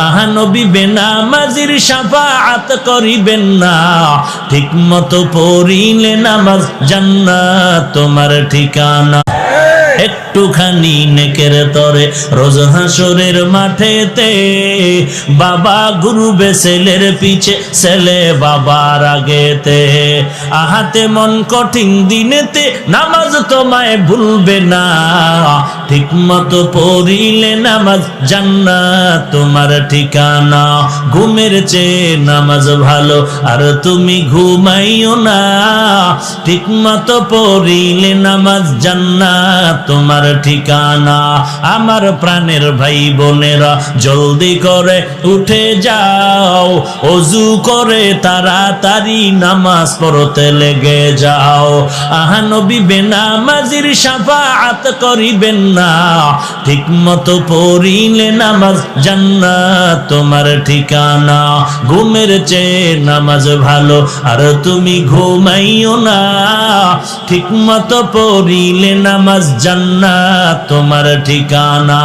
আহা নবী বেনামাজির শাফাআত করিবেন না, ঠিক মতো পড়িলে নামাজ জান্নাত তোমার ঠিকানা। একটুখানি নেকের তরে রোজ হাসরের মাঠেতে বাবা ঘুরবে ছেলের পিছে, ছেলে বাবার আগেতে। আহাতে মন কঠিন দিনেতে নামাজ তোমায় ভুলবে না, ঠিক মতো পড়িলে নামাজ জান্নাত তোমার ঠিকানা। ঘুমের চেয়ে নামাজ ভালো আর তুমি ঘুমাইও না, ঠিক মতো পড়িলে নামাজ জান্নাত তোমার ঠিকানা। আমার প্রাণের ভাই বোনেরা জলদি করে উঠে যাও, ওযু করে তাড়াতাড়ি নামাজ পড়তে লেগে যাও। আহা নবী বেনামাজির শাফাআত করিবেন না, ঠিক মতো পড়িলে নামাজ জান্নাত তোমার ঠিকানা। ঘুমের চেয়ে নামাজ ভালো আর তুমি ঘুমাইও না, ঠিক মতো পড়িলে নামাজ জান্নাত তোমার ঠিকানা।